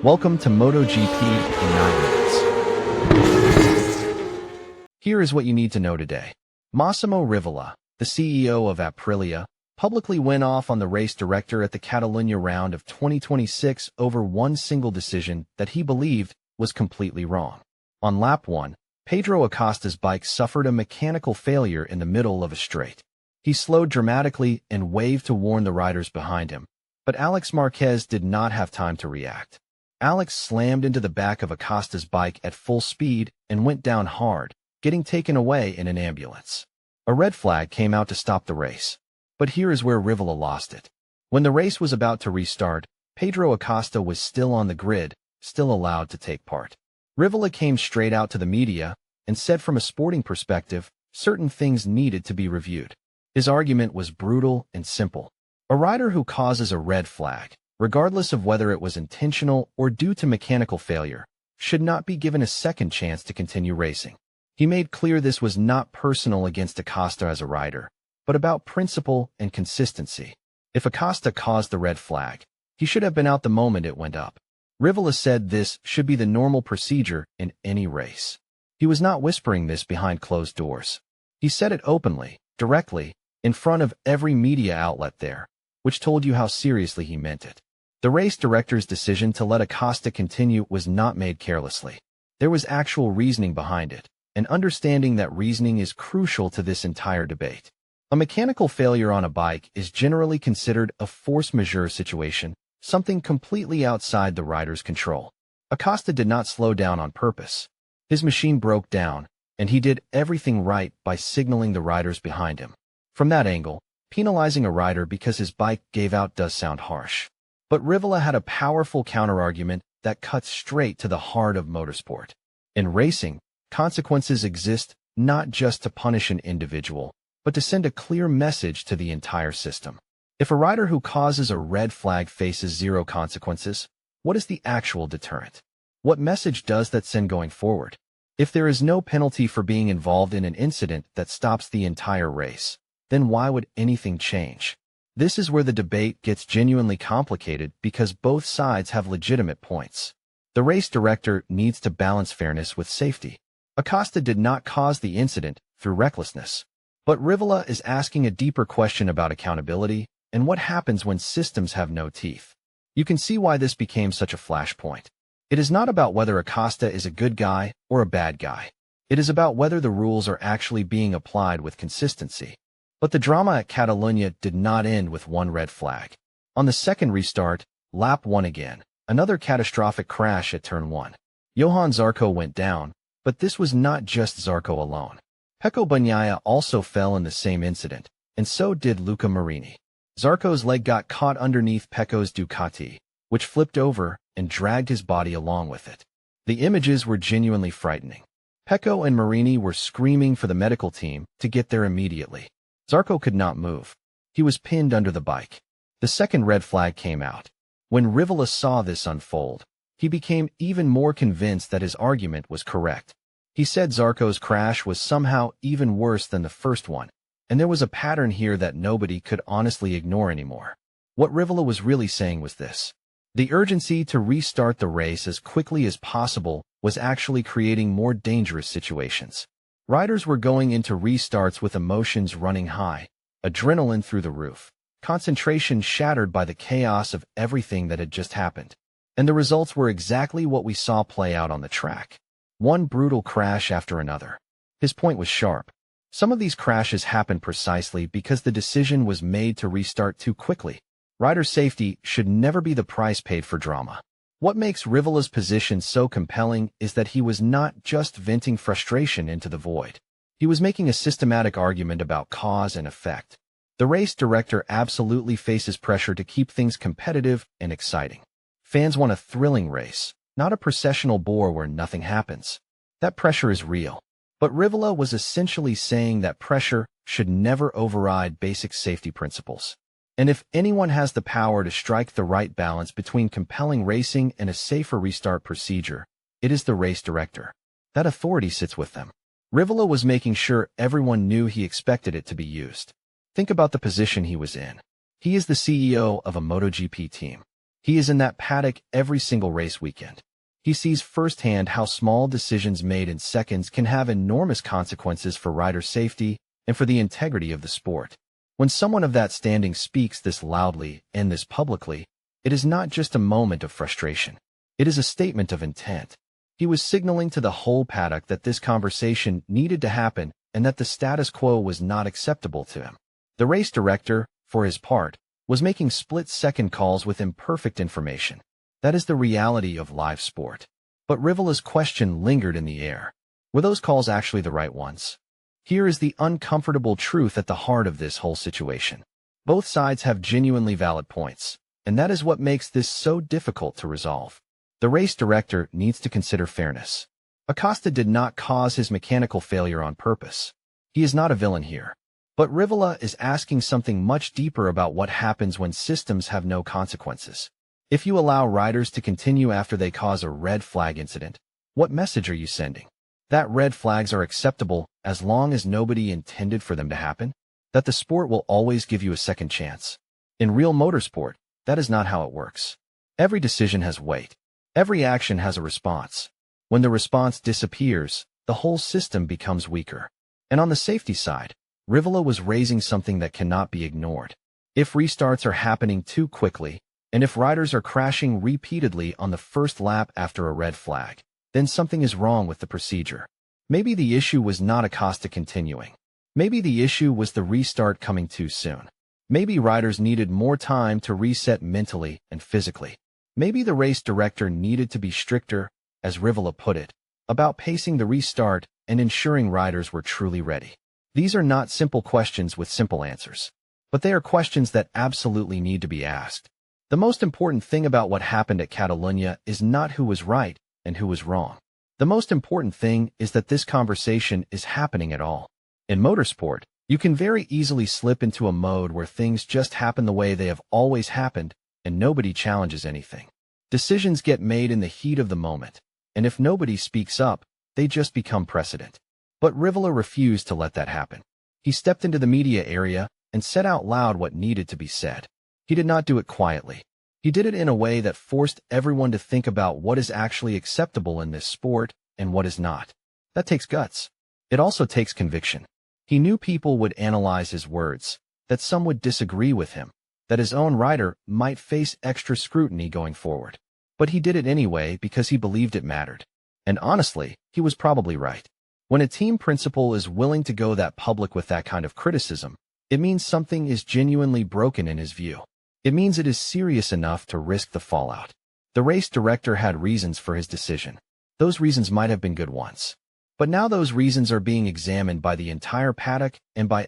Welcome to MotoGP in 9 minutes. Here is what you need to know today. Massimo Rivola, the CEO of Aprilia, publicly went off on the race director at the Catalunya round of 2026 over one single decision that he believed was completely wrong. On lap 1, Pedro Acosta's bike suffered a mechanical failure in the middle of a straight. He slowed dramatically and waved to warn the riders behind him, but Alex Marquez did not have time to react. Alex slammed into the back of Acosta's bike at full speed and went down hard, getting taken away in an ambulance. A red flag came out to stop the race. But here is where Rivola lost it. When the race was about to restart, Pedro Acosta was still on the grid, still allowed to take part. Rivola came straight out to the media and said from a sporting perspective, certain things needed to be reviewed. His argument was brutal and simple. A rider who causes a red flag, regardless of whether it was intentional or due to mechanical failure, should not be given a second chance to continue racing. He made clear this was not personal against Acosta as a rider, but about principle and consistency. If Acosta caused the red flag, he should have been out the moment it went up. Rivola said this should be the normal procedure in any race. He was not whispering this behind closed doors. He said it openly, directly, in front of every media outlet there, which told you how seriously he meant it. The race director's decision to let Acosta continue was not made carelessly. There was actual reasoning behind it, and understanding that reasoning is crucial to this entire debate. A mechanical failure on a bike is generally considered a force majeure situation, something completely outside the rider's control. Acosta did not slow down on purpose. His machine broke down, and he did everything right by signaling the riders behind him. From that angle, penalizing a rider because his bike gave out does sound harsh. But Rivola had a powerful counterargument that cuts straight to the heart of motorsport. In racing, consequences exist not just to punish an individual, but to send a clear message to the entire system. If a rider who causes a red flag faces zero consequences, what is the actual deterrent? What message does that send going forward? If there is no penalty for being involved in an incident that stops the entire race, then why would anything change? This is where the debate gets genuinely complicated because both sides have legitimate points. The race director needs to balance fairness with safety. Acosta did not cause the incident through recklessness. But Rivola is asking a deeper question about accountability and what happens when systems have no teeth. You can see why this became such a flashpoint. It is not about whether Acosta is a good guy or a bad guy. It is about whether the rules are actually being applied with consistency. But the drama at Catalunya did not end with one red flag. On the second restart, lap 1 again, another catastrophic crash at turn 1. Johann Zarco went down, but this was not just Zarco alone. Pecco Bagnaia also fell in the same incident, and so did Luca Marini. Zarco's leg got caught underneath Pecco's Ducati, which flipped over and dragged his body along with it. The images were genuinely frightening. Pecco and Marini were screaming for the medical team to get there immediately. Zarco could not move. He was pinned under the bike. The second red flag came out. When Rivola saw this unfold, he became even more convinced that his argument was correct. He said Zarco's crash was somehow even worse than the first one, and there was a pattern here that nobody could honestly ignore anymore. What Rivola was really saying was this. The urgency to restart the race as quickly as possible was actually creating more dangerous situations. Riders were going into restarts with emotions running high, adrenaline through the roof, concentration shattered by the chaos of everything that had just happened. And the results were exactly what we saw play out on the track. One brutal crash after another. His point was sharp. Some of these crashes happened precisely because the decision was made to restart too quickly. Rider safety should never be the price paid for drama. What makes Rivola's position so compelling is that he was not just venting frustration into the void. He was making a systematic argument about cause and effect. The race director absolutely faces pressure to keep things competitive and exciting. Fans want a thrilling race, not a processional bore where nothing happens. That pressure is real. But Rivola was essentially saying that pressure should never override basic safety principles. And if anyone has the power to strike the right balance between compelling racing and a safer restart procedure, it is the race director. That authority sits with them. Rivola was making sure everyone knew he expected it to be used. Think about the position he was in. He is the CEO of a MotoGP team. He is in that paddock every single race weekend. He sees firsthand how small decisions made in seconds can have enormous consequences for rider safety and for the integrity of the sport. When someone of that standing speaks this loudly and this publicly, it is not just a moment of frustration. It is a statement of intent. He was signaling to the whole paddock that this conversation needed to happen and that the status quo was not acceptable to him. The race director, for his part, was making split-second calls with imperfect information. That is the reality of live sport. But Rivola's question lingered in the air. Were those calls actually the right ones? Here is the uncomfortable truth at the heart of this whole situation. Both sides have genuinely valid points, and that is what makes this so difficult to resolve. The race director needs to consider fairness. Acosta did not cause his mechanical failure on purpose. He is not a villain here. But Rivola is asking something much deeper about what happens when systems have no consequences. If you allow riders to continue after they cause a red flag incident, what message are you sending? That red flags are acceptable as long as nobody intended for them to happen? That the sport will always give you a second chance? In real motorsport, that is not how it works. Every decision has weight. Every action has a response. When the response disappears, the whole system becomes weaker. And on the safety side, Rivola was raising something that cannot be ignored. If restarts are happening too quickly, and if riders are crashing repeatedly on the first lap after a red flag, then something is wrong with the procedure. Maybe the issue was not Acosta continuing. Maybe the issue was the restart coming too soon. Maybe riders needed more time to reset mentally and physically. Maybe the race director needed to be stricter, as Rivola put it, about pacing the restart and ensuring riders were truly ready. These are not simple questions with simple answers, but they are questions that absolutely need to be asked. The most important thing about what happened at Catalunya is not who was right and who was wrong. The most important thing is that this conversation is happening at all. In motorsport, you can very easily slip into a mode where things just happen the way they have always happened and nobody challenges anything. Decisions get made in the heat of the moment, and if nobody speaks up, they just become precedent. But Rivola refused to let that happen. He stepped into the media area and said out loud what needed to be said. He did not do it quietly. He did it in a way that forced everyone to think about what is actually acceptable in this sport and what is not. That takes guts. It also takes conviction. He knew people would analyze his words, that some would disagree with him, that his own rider might face extra scrutiny going forward. But he did it anyway because he believed it mattered. And honestly, he was probably right. When a team principal is willing to go that public with that kind of criticism, it means something is genuinely broken in his view. It means it is serious enough to risk the fallout. The race director had reasons for his decision. Those reasons might have been good ones. But now those reasons are being examined by the entire paddock and by